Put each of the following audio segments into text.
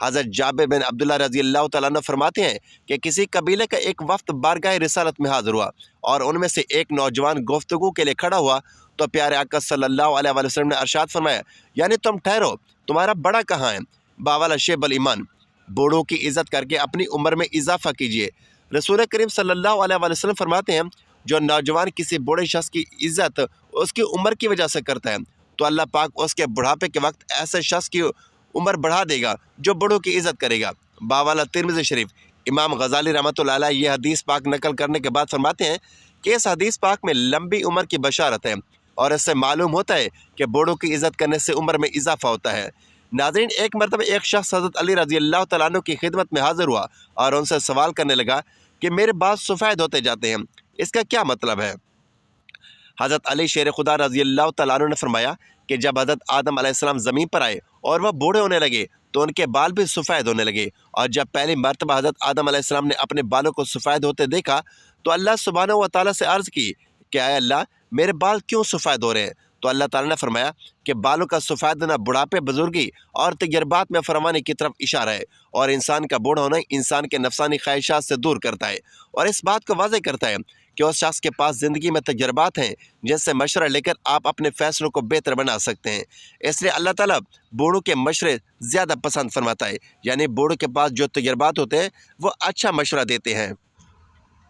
حضرت جابر بن عبداللہ رضی اللہ تعالیٰ عنہ فرماتے ہیں کہ کسی قبیلے کا ایک وفد بارگاہ رسالت میں حاضر ہوا اور ان میں سے ایک نوجوان گفتگو کے لیے کھڑا ہوا تو پیارے آقا صلی اللہ علیہ وآلہ وسلم نے ارشاد فرمایا، یعنی تم ٹھہرو، تمہارا بڑا کہاں ہے؟ باولا شیب الایمان، بوڑھوں کی عزت کر کے اپنی عمر میں اضافہ کیجیے۔ رسول کریم صلی اللہ علیہ وآلہ وسلم فرماتے ہیں، جو نوجوان کسی بوڑھے شخص کی عزت اس کی عمر کی وجہ سے کرتا ہے تو اللہ پاک اس کے بڑھاپے کے وقت ایسے شخص کی عمر بڑھا دے گا جو بڑوں کی عزت کرے گا۔ باولا ترمذی شریف۔ امام غزالی رحمۃ اللہ علیہ یہ حدیث پاک نقل کرنے کے بعد فرماتے ہیں کہ اس حدیث پاک میں لمبی عمر کی بشارت ہے اور اس سے معلوم ہوتا ہے کہ بوڑھوں کی عزت کرنے سے عمر میں اضافہ ہوتا ہے۔ ناظرین، ایک مرتبہ ایک شخص حضرت علی رضی اللہ تعالیٰ عنہ کی خدمت میں حاضر ہوا اور ان سے سوال کرنے لگا کہ میرے بال سفید ہوتے جاتے ہیں، اس کا کیا مطلب ہے؟ حضرت علی شیر خدا رضی اللہ تعالیٰ عنہ نے فرمایا کہ جب حضرت آدم علیہ السلام زمین پر آئے اور وہ بوڑھے ہونے لگے تو ان کے بال بھی سفید ہونے لگے، اور جب پہلی مرتبہ حضرت آدم علیہ السلام نے اپنے بالوں کو سفید ہوتے دیکھا تو اللہ سبحانہ و تعالیٰ سے عرض کی کہ اے اللہ، میرے بال کیوں سفید ہو رہے ہیں؟ تو اللہ تعالیٰ نے فرمایا کہ بالوں کا سفید ہونا بڑھاپے، بزرگی اور تجربات میں فراوانی کی طرف اشارہ ہے، اور انسان کا بوڑھا ہونا انسان کے نفسانی خواہشات سے دور کرتا ہے اور اس بات کو واضح کرتا ہے کہ اس شخص کے پاس زندگی میں تجربات ہیں جن سے مشورہ لے کر آپ اپنے فیصلوں کو بہتر بنا سکتے ہیں۔ اس لیے اللہ تعالیٰ بوڑھوں کے مشورے زیادہ پسند فرماتا ہے، یعنی بوڑھوں کے پاس جو تجربات ہوتے ہیں وہ اچھا مشورہ دیتے ہیں۔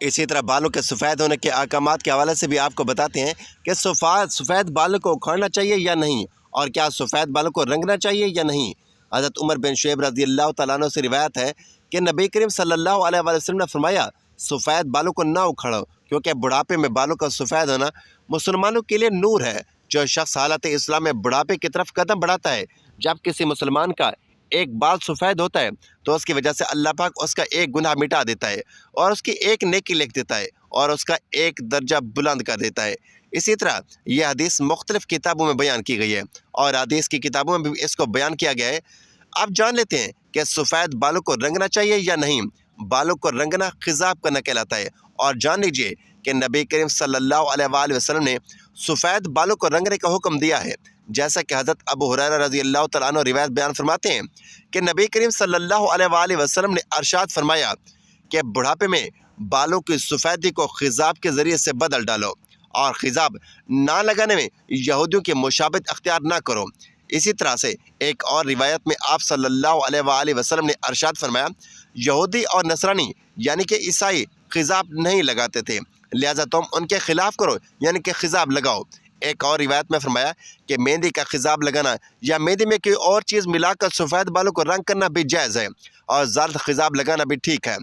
اسی طرح بالوں کے سفید ہونے کے احکامات کے حوالے سے بھی آپ کو بتاتے ہیں کہ سفید بالوں کو اکھاڑنا چاہیے یا نہیں، اور کیا سفید بالوں کو رنگنا چاہیے یا نہیں۔ حضرت عمر بن شعیب رضی اللہ تعالیٰ عنہ سے روایت ہے کہ نبی کریم صلی اللہ علیہ وآلہ وسلم نے فرمایا، سفید بالوں کو نہ اکھاڑو، کیونکہ بڑھاپے میں بالوں کا سفید ہونا مسلمانوں کے لیے نور ہے۔ جو شخص حالت اسلام میں بڑھاپے کی طرف قدم بڑھاتا ہے، جب کسی مسلمان کا ایک بال سفید ہوتا ہے تو اس کی وجہ سے اللہ پاک اس کا ایک گناہ مٹا دیتا ہے اور اس کی ایک نیکی لکھ دیتا ہے اور اس کا ایک درجہ بلند کر دیتا ہے۔ اسی طرح یہ حدیث مختلف کتابوں میں بیان کی گئی ہے اور حدیث کی کتابوں میں بھی اس کو بیان کیا گیا ہے۔ آپ جان لیتے ہیں کہ سفید بالوں کو رنگنا چاہیے یا نہیں۔ بالوں کو رنگنا خضاب کرنا کہلاتا ہے، اور جان لیجئے کہ نبی کریم صلی اللہ علیہ وآلہ وسلم نے سفید بالوں کو رنگنے کا حکم دیا ہے، جیسا کہ حضرت ابو ہریرہ رضی اللہ تعالیٰ عنہ روایت بیان فرماتے ہیں کہ نبی کریم صلی اللہ علیہ وآلہ وسلم نے ارشاد فرمایا کہ بڑھاپے میں بالوں کی سفیدی کو خضاب کے ذریعے سے بدل ڈالو، اور خضاب نہ لگانے میں یہودیوں کی مشابہت اختیار نہ کرو۔ اسی طرح سے ایک اور روایت میں آپ صلی اللہ علیہ وآلہ وسلم نے ارشاد فرمایا، یہودی اور نصرانی یعنی کہ عیسائی خضاب نہیں لگاتے تھے، لہذا تم ان کے خلاف کرو، یعنی کہ خضاب لگاؤ۔ ایک اور روایت میں فرمایا کہ مہندی کا خضاب لگانا یا مہندی میں کوئی اور چیز ملا کر سفید بالوں کو رنگ کرنا بھی جائز ہے، اور زرد خضاب لگانا بھی ٹھیک ہے۔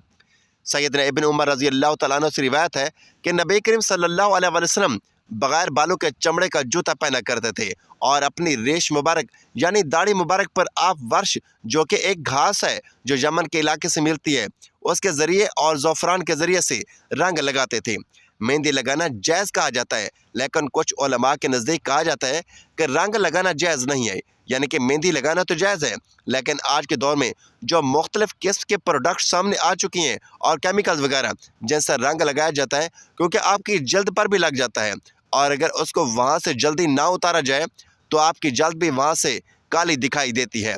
سیدنا ابن عمر رضی اللہ تعالیٰ عنہ سے روایت ہے کہ نبی کریم صلی اللہ علیہ وآلہ وسلم بغیر بالوں کے چمڑے کا جوتا پہنا کرتے تھے، اور اپنی ریش مبارک یعنی داڑھی مبارک پر آپ ورش، جو کہ ایک گھاس ہے جو یمن کے علاقے سے ملتی ہے، اس کے ذریعے اور زعفران کے ذریعے سے رنگ لگاتے تھے۔ مہندی لگانا جائز کہا جاتا ہے، لیکن کچھ علماء کے نزدیک کہا جاتا ہے کہ رنگ لگانا جائز نہیں ہے، یعنی کہ مہندی لگانا تو جائز ہے، لیکن آج کے دور میں جو مختلف قسم کے پروڈکٹ سامنے آ چکی ہیں اور کیمیکلز وغیرہ جن سے رنگ لگایا جاتا ہے، کیونکہ آپ کی جلد پر بھی لگ جاتا ہے، اور اگر اس کو وہاں سے جلدی نہ اتارا جائے تو آپ کی جلد بھی وہاں سے کالی دکھائی دیتی ہے۔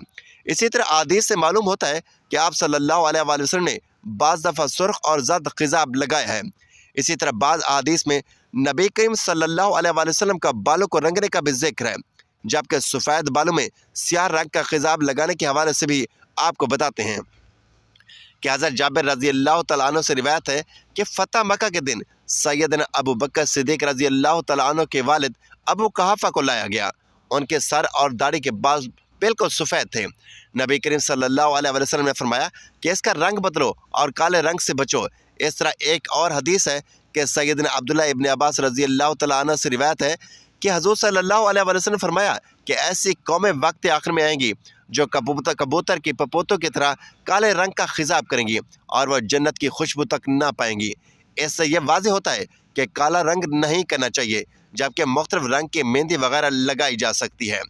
اسی طرح حدیث سے معلوم ہوتا ہے کہ آپ صلی اللہ علیہ وآلہ وسلم نے بعض دفعہ سرخ اور زرد خضاب لگایا ہے۔ اسی طرح بعض احادیث میں نبی کریم صلی اللہ علیہ وآلہ وسلم کا بالوں کو رنگنے کا بھی ذکر ہے، جبکہ سفید بالوں میں سیاہ رنگ کا خضاب لگانے کے حوالے سے بھی آپ کو بتاتے ہیں کہ حضرت جابر رضی اللہ تعالیٰ عنہ سے روایت ہے کہ فتح مکہ کے دن سیدنا ابو بکر صدیق رضی اللہ تعالیٰ عنہ کے والد ابو قحافہ کو لایا گیا۔ ان کے سر اور داڑھی کے بال بالکل سفید تھے۔ نبی کریم صلی اللہ علیہ وسلم نے فرمایا کہ اس کا رنگ بدلو اور کالے رنگ سے بچو۔ اس طرح ایک اور حدیث ہے کہ سیدنا عبداللہ ابن عباس رضی اللہ تعالیٰ عنہ سے روایت ہے کہ حضور صلی اللہ علیہ وسلم نے فرمایا کہ ایسی قومیں وقت آخر میں آئیں گی جو کبوتر کی پپوتوں کی طرح کالے رنگ کا خضاب کریں گی، اور وہ جنت کی خوشبو تک نہ پائیں گی۔ اس سے یہ واضح ہوتا ہے کہ کالا رنگ نہیں کرنا چاہیے، جبکہ مختلف رنگ کی مہندی وغیرہ لگائی جا سکتی ہے۔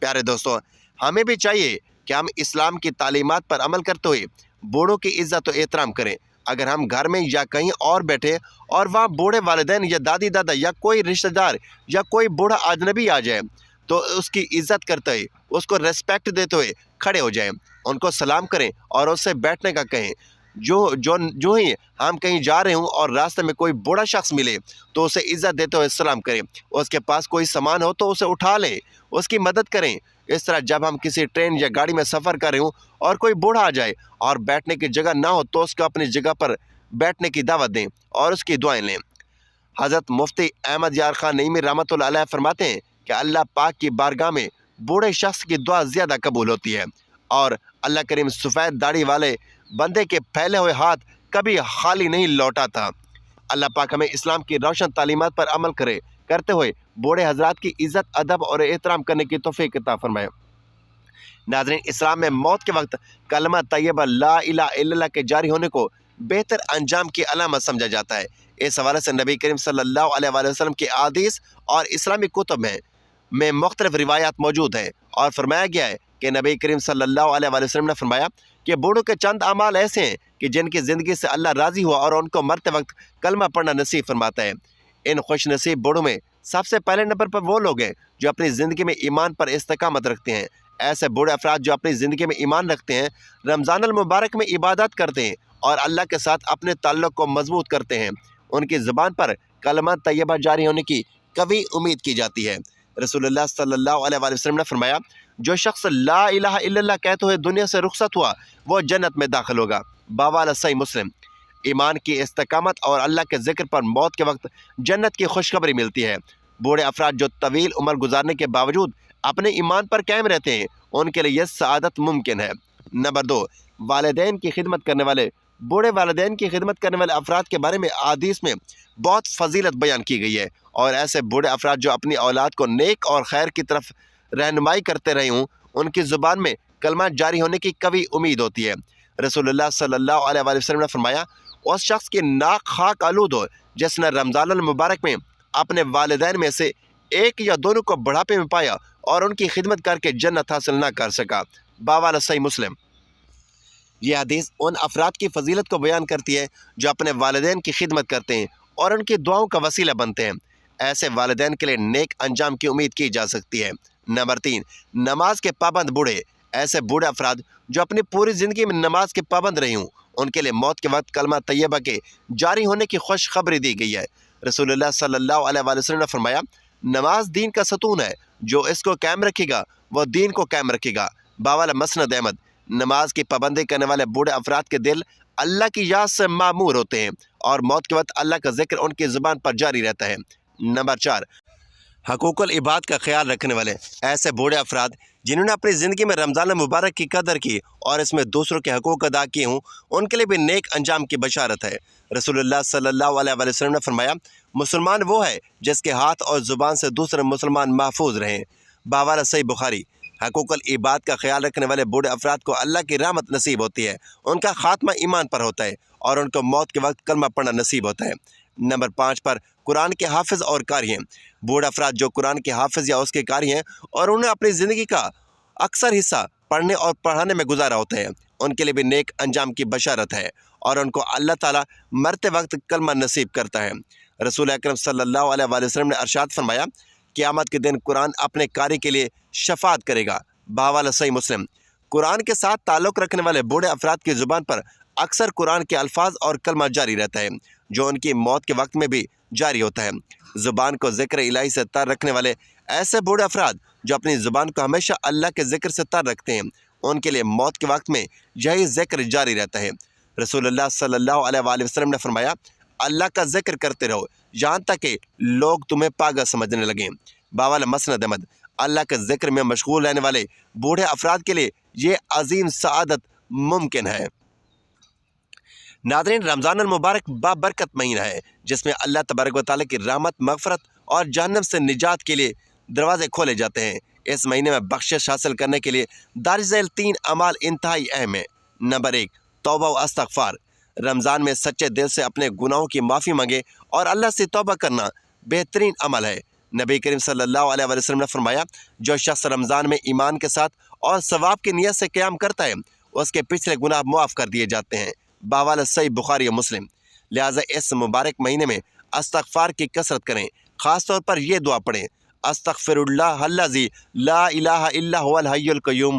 پیارے دوستو، ہمیں بھی چاہیے کہ ہم اسلام کی تعلیمات پر عمل کرتے ہوئے بوڑھوں کی عزت و احترام کریں۔ اگر ہم گھر میں یا کہیں اور بیٹھے اور وہاں بوڑھے والدین یا دادی دادا یا کوئی رشتہ دار یا کوئی بوڑھا اجنبی آ جائے تو اس کی عزت کرتے ہوئے، اس کو ریسپیکٹ دیتے ہوئے کھڑے ہو جائیں، ان کو سلام کریں اور اس سے بیٹھنے کا کہیں۔ جو ہی ہم کہیں جا رہے ہوں اور راستے میں کوئی بوڑھا شخص ملے تو اسے عزت دیتے ہوئے سلام کریں، اس کے پاس کوئی سامان ہو تو اسے اٹھا لیں، اس کی مدد کریں۔ اس طرح جب ہم کسی ٹرین یا گاڑی میں سفر کر رہے ہوں اور کوئی بوڑھا آ جائے اور بیٹھنے کی جگہ نہ ہو تو اس کو اپنی جگہ پر بیٹھنے کی دعوت دیں اور اس کی دعائیں لیں۔ حضرت مفتی احمد یار خان نعیمی رحمۃ اللہ علیہ فرماتے ہیں کہ اللہ پاک کی بارگاہ میں بوڑھے شخص کی دعا زیادہ قبول ہوتی ہے، اور اللہ کریم سفید داڑھی والے بندے کے پھیلے ہوئے ہاتھ کبھی خالی نہیں لوٹاتا۔ اللہ پاک ہمیں اسلام کی روشن تعلیمات پر عمل کرتے ہوئے بوڑھے حضرات کی عزت، ادب اور احترام کرنے کی توفیق عطا فرمائے۔ ناظرین، اسلام میں موت کے وقت کلمہ طیبہ لا الہ الا اللہ کے جاری ہونے کو بہتر انجام کی علامت سمجھا جاتا ہے۔ اس حوالے سے نبی کریم صلی اللہ علیہ وآلہ وسلم کی احادیث اور اسلامی کتب میں مختلف روایات موجود ہیں، اور فرمایا گیا ہے کہ نبی کریم صلی اللہ علیہ وآلہ وسلم نے فرمایا کہ بوڑھوں کے چند اعمال ایسے ہیں کہ جن کی زندگی سے اللہ راضی ہوا اور ان کو مرتے وقت کلمہ پڑھنا نصیب فرماتا ہے۔ ان خوش نصیب بوڑھوں میں سب سے پہلے نمبر پر وہ لوگ ہیں جو اپنی زندگی میں ایمان پر استقامت رکھتے ہیں۔ ایسے بوڑھے افراد جو اپنی زندگی میں ایمان رکھتے ہیں، رمضان المبارک میں عبادت کرتے ہیں اور اللہ کے ساتھ اپنے تعلق کو مضبوط کرتے ہیں، ان کی زبان پر کلمہ طیبہ جاری ہونے کی قوی امید کی جاتی ہے۔ رسول اللہ صلی اللہ علیہ وآلہ وسلم نے فرمایا، جو شخص لا الہ الا اللہ کہتے ہوئے دنیا سے رخصت ہوا وہ جنت میں داخل ہوگا۔ بحوالہ صحیح مسلم۔ ایمان کی استقامت اور اللہ کے ذکر پر موت کے وقت جنت کی خوشخبری ملتی ہے۔ بوڑھے افراد جو طویل عمر گزارنے کے باوجود اپنے ایمان پر قائم رہتے ہیں، ان کے لیے یہ سعادت ممکن ہے۔ نمبر 2، والدین کی خدمت کرنے والے۔ بوڑھے والدین کی خدمت کرنے والے افراد کے بارے میں احادیث میں بہت فضیلت بیان کی گئی ہے، اور ایسے بوڑھے افراد جو اپنی اولاد کو نیک اور خیر کی طرف رہنمائی کرتے رہے ہوں، ان کی زبان میں کلمہ جاری ہونے کی قوی امید ہوتی ہے۔ رسول اللہ صلی اللہ علیہ وآلہ وسلم نے فرمایا، اس شخص کی ناک خاک آلود ہو جس نے رمضان المبارک میں اپنے والدین میں سے ایک یا دونوں کو بڑھاپے میں پایا اور ان کی خدمت کر کے جنت حاصل نہ کر سکا۔ بحوالہ صحیح مسلم۔ یہ حدیث ان افراد کی فضیلت کو بیان کرتی ہے جو اپنے والدین کی خدمت کرتے ہیں اور ان کی دعاؤں کا وسیلہ بنتے ہیں۔ ایسے والدین کے لیے نیک انجام کی امید کی جا سکتی ہے۔ نمبر 3، نماز کے پابند بوڑھے۔ ایسے بوڑھے افراد جو اپنی پوری زندگی میں نماز کے پابند رہے ہوں، ان کے لیے موت کے وقت کلمہ طیبہ کے جاری ہونے کی خوشخبری دی گئی ہے۔ رسول اللہ صلی اللہ علیہ وآلہ وسلم نے فرمایا، نماز دین کا ستون ہے، جو اس کو قائم رکھے گا وہ دین کو قائم رکھے گا۔ بحوالہ مسند احمد۔ نماز کی پابندی کرنے والے بوڑھے افراد کے دل اللہ کی یاد سے معمور ہوتے ہیں، اور موت کے وقت اللہ کا ذکر ان کی زبان پر جاری رہتا ہے۔ نمبر 4، حقوق العباد کا خیال رکھنے والے۔ ایسے بوڑھے افراد جنہوں نے اپنی زندگی میں رمضان المبارک کی قدر کی اور اس میں دوسروں کے حقوق ادا کیے ہوں، ان کے لیے بھی نیک انجام کی بشارت ہے۔ رسول اللہ صلی اللہ علیہ وآلہ وسلم نے فرمایا، مسلمان وہ ہے جس کے ہاتھ اور زبان سے دوسرے مسلمان محفوظ رہیں۔ بحوالہ صحیح بخاری۔ حقوق العباد کا خیال رکھنے والے بوڑھے افراد کو اللہ کی رحمت نصیب ہوتی ہے، ان کا خاتمہ ایمان پر ہوتا ہے اور ان کو موت کے وقت کلمہ پڑھنا نصیب ہوتا ہے۔ نمبر 5 پر قرآن کے حافظ اور قاری ہیں۔ بوڑھے افراد جو قرآن کے حافظ یا اس کے قاری ہیں اور انہوں نے اپنی زندگی کا اکثر حصہ پڑھنے اور پڑھانے میں گزارا ہوتا ہے، ان کے لیے بھی نیک انجام کی بشارت ہے، اور ان کو اللہ تعالیٰ مرتے وقت کلمہ نصیب کرتا ہے۔ رسول اکرم صلی اللہ علیہ وآلہ وسلم نے ارشاد فرمایا، قیامت کے دن قرآن اپنے قاری کے لیے شفاعت کرے گا۔ بحوالہ صحیح مسلم۔ قرآن کے ساتھ تعلق رکھنے والے بوڑھے افراد کی زبان پر اکثر قرآن کے الفاظ اور کلمہ جاری رہتا ہے، جو ان کی موت کے وقت میں بھی جاری ہوتا ہے۔ زبان کو ذکر الہی سے تر رکھنے والے ایسے بوڑھے افراد جو اپنی زبان کو ہمیشہ اللہ کے ذکر سے تر رکھتے ہیں، ان کے لیے موت کے وقت میں یہی ذکر جاری رہتا ہے۔ رسول اللہ صلی اللہ علیہ وآلہ وسلم نے فرمایا، اللہ کا ذکر کرتے رہو یہاں تک کہ لوگ تمہیں پاگل سمجھنے لگیں۔ بحوالہ مسند احمد۔ اللہ کے ذکر میں مشغول رہنے والے بوڑھے افراد کے لیے یہ عظیم سعادت ممکن ہے۔ ناظرین، رمضان المبارک بابرکت مہینہ ہے جس میں اللہ تبارک و تعالیٰ کی رحمت، مغفرت اور جہنم سے نجات کے لیے دروازے کھولے جاتے ہیں۔ اس مہینے میں بخشش حاصل کرنے کے لیے درج ذیل 3 اعمال انتہائی اہم ہیں۔ نمبر 1، توبہ و استغفار۔ رمضان میں سچے دل سے اپنے گناہوں کی معافی مانگے اور اللہ سے توبہ کرنا بہترین عمل ہے۔ نبی کریم صلی اللہ علیہ وسلم نے فرمایا، جو شخص رمضان میں ایمان کے ساتھ اور ثواب کی نیت سے قیام کرتا ہے، اس کے پچھلے گناہ معاف کر دیے جاتے ہیں۔ بحوالہ صحیح بخاری و مسلم۔ لہٰذا اس مبارک مہینے میں استغفار کی کثرت کریں، خاص طور پر یہ دعا پڑھیں، استغفر اللہ الذی لا الہ الا هو الحی القیوم